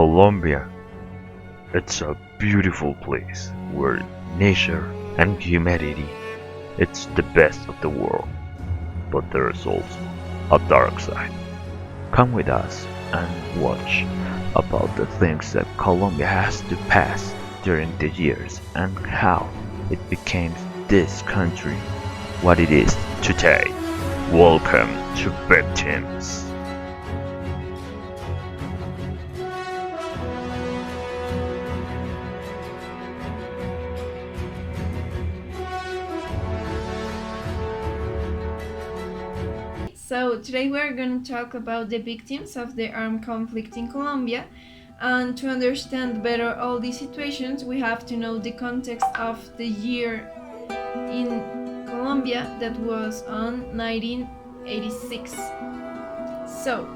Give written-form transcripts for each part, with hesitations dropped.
Colombia. It's a beautiful place where nature and humanity it's the best of the world, but there's also a dark side. Come with us and watch about the things that Colombia has to pass during the years and how it became this country what it is today. Welcome to Victims. So today we're going to talk about the victims of the armed conflict in Colombia. And to understand better all these situations, we have to know the context of the year in Colombia that was on 1986. So,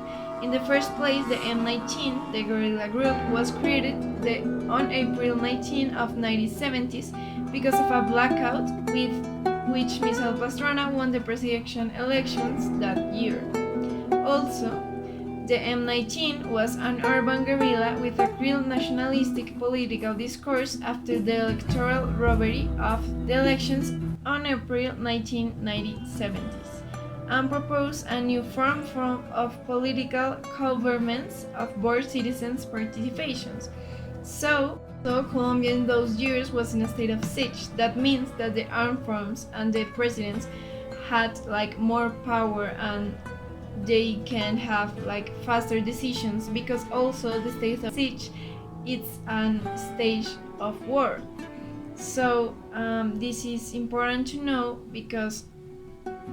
in the first place, the M19, the guerrilla group, was created on April 19 of 1970s because of a blackout with which Michel Pastrana won the presidential elections that year. Also, the M19 was an urban guerrilla with a real nationalistic political discourse after the electoral robbery of the elections on April 1970s and proposed a new form of political governments of board citizens' participations. So Colombia in those years was in a state of siege. That means that the armed forces and the presidents had more power and they can have faster decisions because also the state of siege it's a stage of war. So this is important to know because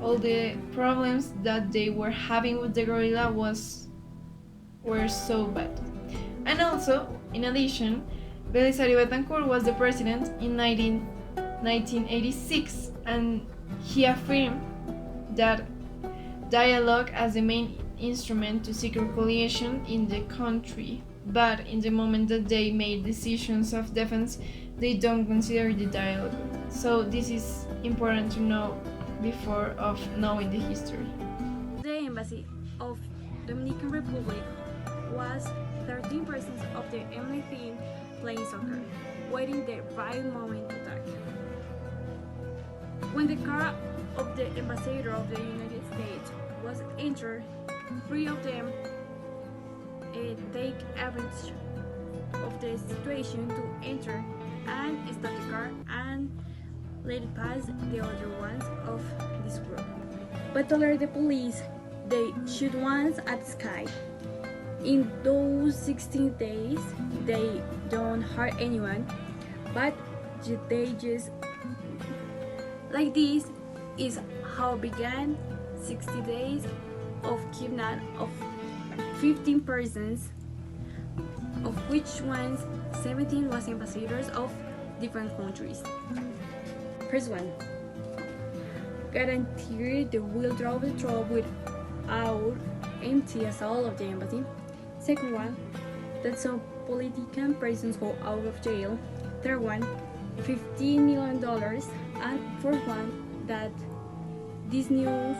all the problems that they were having with the guerrilla were so bad. And also, in addition, Belisario Betancourt was the president in 1986 and he affirmed that dialogue as the main instrument to seek reconciliation in the country. But in the moment that they made decisions of defense, they don't consider the dialogue. So this is important to know before of knowing the history. The embassy of Dominican Republic was 13 persons of the M19 playing soccer, waiting the right moment to attack. When the car of the ambassador of the United States was entered, 3 of them take advantage of the situation to enter and stop the car and let it pass the other ones of this group. But to alert the police, they shoot once at the sky. In those 16 days, they don't hurt anyone, but they just like this is how began 60 days of kidnapping of 15 persons, of which ones 17 was ambassadors of different countries. First one, guarantee the will draw the troop without empty assault of the embassy. Second one, that some political persons go out of jail. Third one, $15 million. And fourth one, that this news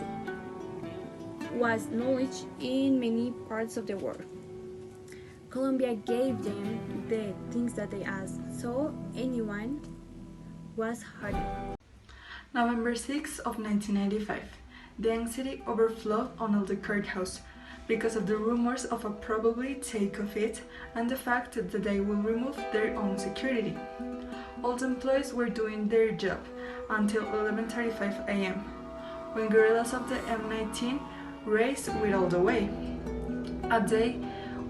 was knowledge in many parts of the world. Colombia gave them the things that they asked, so anyone was hurt. November 6 of 1995. The anxiety overflowed on all the courthouse because of the rumors of a probably take of it and the fact that they will remove their own security. All the employees were doing their job until 11:35 a.m. when guerrillas of the M19 raced with all the way. A day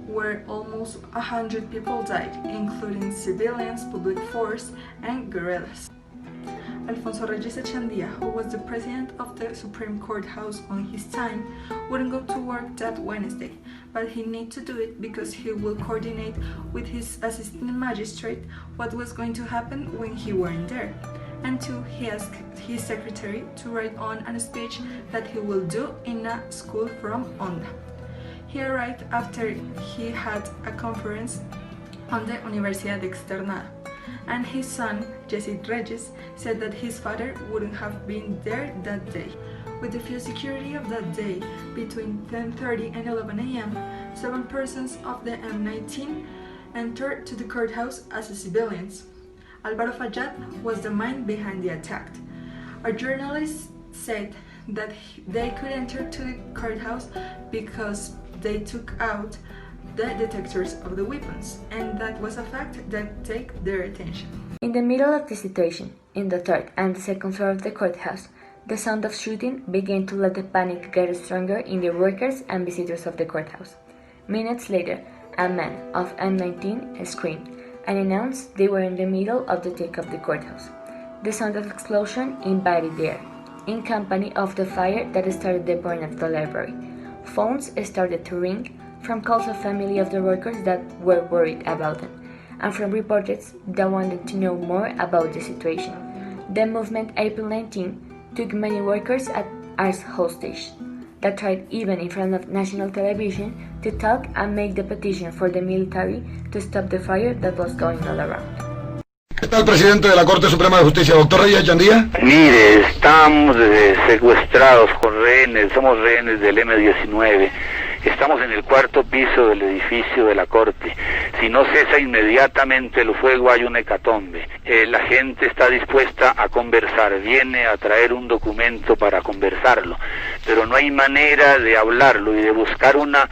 where almost 100 people died, including civilians, public force, and guerrillas. Alfonso Reyes Echandía, who was the president of the Supreme Court House on his time, wouldn't go to work that Wednesday, but he needed to do it because he will coordinate with his assistant magistrate what was going to happen when he weren't there. And two, he asked his secretary to write on a speech that he will do in a school from Onda. He arrived after he had a conference on the Universidad Externada, and his son, Jesse Reyes, said that his father wouldn't have been there that day. With the few security of that day, between 10:30 and 11 a.m., 7 persons of the M19 entered to the courthouse as civilians. Alvaro Fayad was the mind behind the attack. A journalist said that they could enter to the courthouse because they took out the detectors of the weapons, and that was a fact that took their attention. In the middle of the situation, in the third and second floor of the courthouse, the sound of shooting began to let the panic get stronger in the workers and visitors of the courthouse. Minutes later, a man of M19 screamed and announced they were in the middle of the take of the courthouse. The sound of explosion invaded the air, in company of the fire that started the burn of the library. Phones started to ring from calls of family of the workers that were worried about them, and from reporters that wanted to know more about the situation. The movement April 19 took many workers as hostage, that tried even in front of national television to talk and make the petition for the military to stop the fire that was going all around. ¿Está el presidente de la Corte Suprema de Justicia, doctor Reyes Chandía? Mire, estamos secuestrados con rehenes, somos rehenes del M-19. Estamos en el cuarto piso del edificio de la Corte. Si no cesa inmediatamente el fuego hay una hecatombe. La gente está dispuesta a conversar, viene a traer un documento para conversarlo, pero no hay manera de hablarlo y de buscar una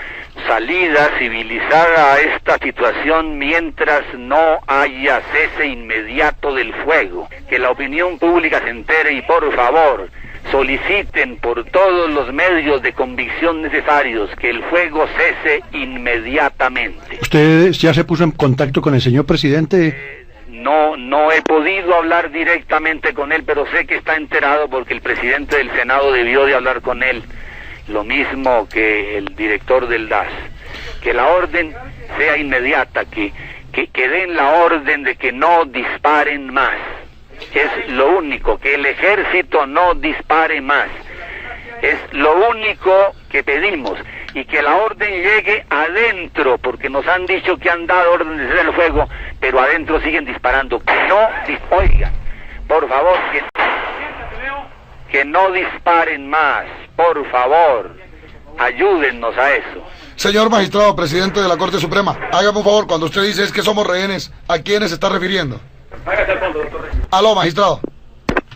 salida civilizada a esta situación mientras no haya cese inmediato del fuego. Que la opinión pública se entere y por favor soliciten por todos los medios de convicción necesarios que el fuego cese inmediatamente. ¿Usted ya se puso en contacto con el señor presidente? No he podido hablar directamente con él, pero sé que está enterado porque el presidente del Senado debió de hablar con él, lo mismo que el director del DAS. Que la orden sea inmediata, que den la orden de que no disparen más. Es lo único, que el ejército no dispare más. Es lo único que pedimos. Y que la orden llegue adentro, porque nos han dicho que han dado orden de cesar el fuego, pero adentro siguen disparando. Que no, oigan, por favor, que no disparen más, por favor, ayúdennos a eso. Señor magistrado, presidente de la Corte Suprema, hágame un favor, cuando usted dice es que somos rehenes, ¿a quiénes se está refiriendo? Hágase al fondo, doctor Reyes. Aló, magistrado.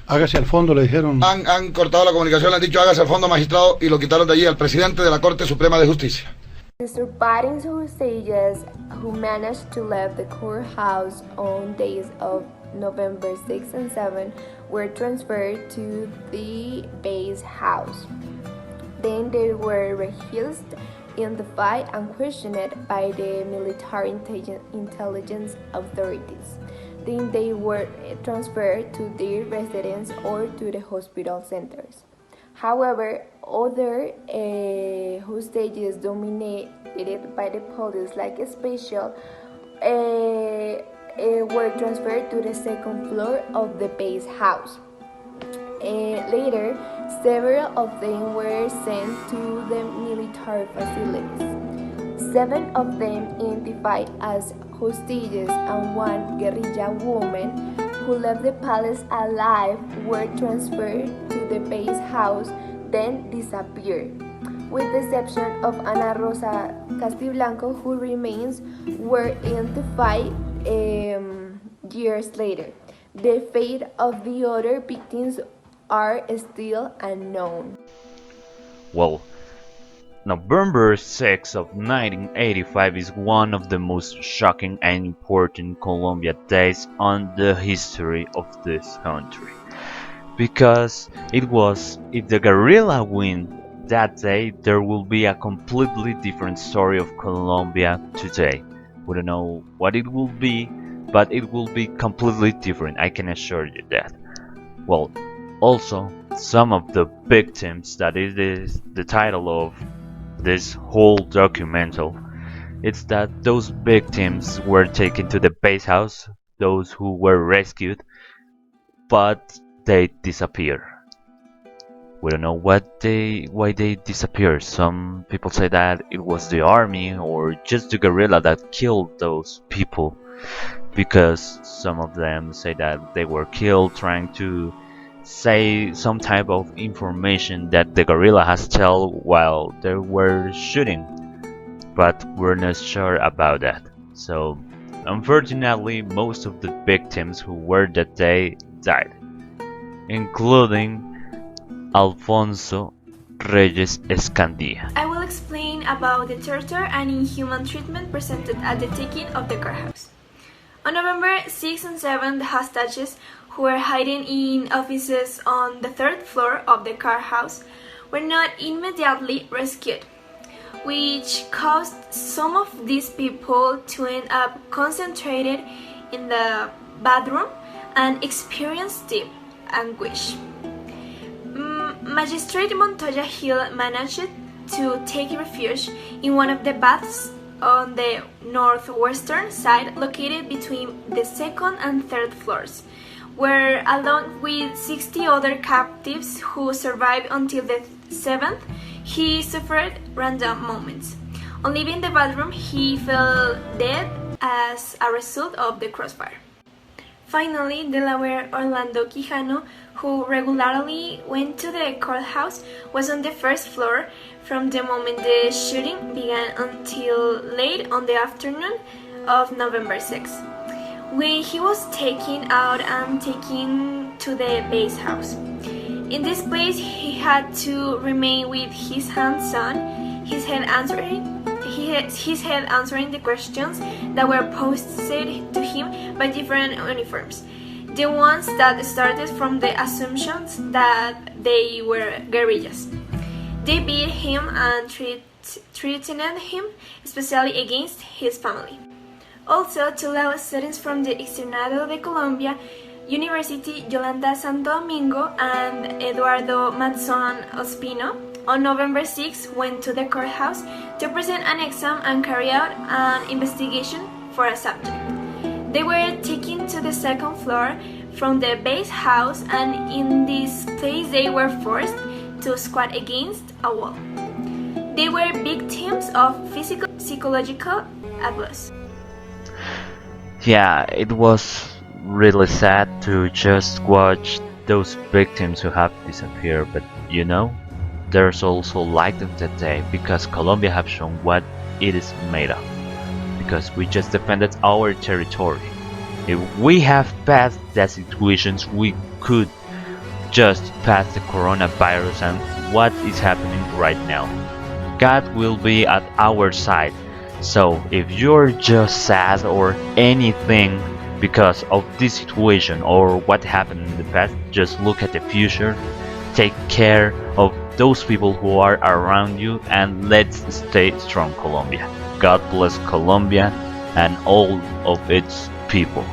Hágase al fondo, le dijeron. Han cortado la comunicación, le han dicho hágase al fondo, magistrado, y lo quitaron de allí al presidente de la Corte Suprema de Justicia. The surviving hostages who managed to leave the courthouse on days of November 6 and 7 were transferred to the base house. Then they were rehused in the fight and questioned by the military intelligence authorities. Then they were transferred to their residence or to the hospital centers. However, other hostages dominated by the police, like special, were transferred to the second floor of the base house. Later, several of them were sent to the military facilities. 7 of them identified as hostages and one guerrilla woman who left the palace alive were transferred to the base house, then disappeared, with the exception of Ana Rosa Castiblanco, whose remains were identified years later. The fate of the other victims are still unknown. Well, November 6 of 1985 is one of the most shocking and important Colombia days on the history of this country. Because it was, if the guerrilla win that day, there will be a completely different story of Colombia today. We don't know what it will be, but it will be completely different, I can assure you that. Well, also, some of the victims, that is the title of this whole documental, it's that those victims were taken to the base house, those who were rescued, but they disappear. We don't know why they disappeared. Some people say that it was the army or just the guerrilla that killed those people, because some of them say that they were killed trying to say some type of information that the guerrilla has told while they were shooting, but we're not sure about that. So Unfortunately, most of the victims who were that day died, including Alfonso Reyes Escandía. I will explain about the torture and inhuman treatment presented at the taking of the courthouse. On November 6 and 7, the hostages, who were hiding in offices on the third floor of the courthouse, were not immediately rescued, which caused some of these people to end up concentrated in the bathroom and experience deep anguish. Magistrate Montoya Hill managed to take refuge in one of the baths on the northwestern side, located between the second and third floors, where, along with 60 other captives who survived until the 7th, he suffered random moments. On leaving the bathroom, he fell dead as a result of the crossfire. Finally, Delaware Orlando Quijano, who regularly went to the courthouse, was on the first floor from the moment the shooting began until late on the afternoon of November 6. When he was taken out and taken to the base house. In this place, he had to remain with his hands on, his head answering the questions that were posed to him by different uniforms. The ones that started from the assumptions that they were guerrillas. They beat him and threatened him, especially against his family. Also, two law students from the Externado de Colombia University, Yolanda Santo Domingo and Eduardo Manzon Ospino, on November 6 went to the courthouse to present an exam and carry out an investigation for a subject. They were taken to the second floor from the base house, and in this place they were forced to squat against a wall. They were victims of physical, psychological abuse. Yeah, it was really sad to just watch those victims who have disappeared, but you know, there's also light in that day because Colombia have shown what it is made of. Because we just defended our territory. If we have passed that situations, we could just pass the coronavirus and what is happening right now. God will be at our side. So if you're just sad or anything because of this situation or what happened in the past, just look at the future, take care of those people who are around you, and let's stay strong, Colombia. God bless Colombia and all of its people.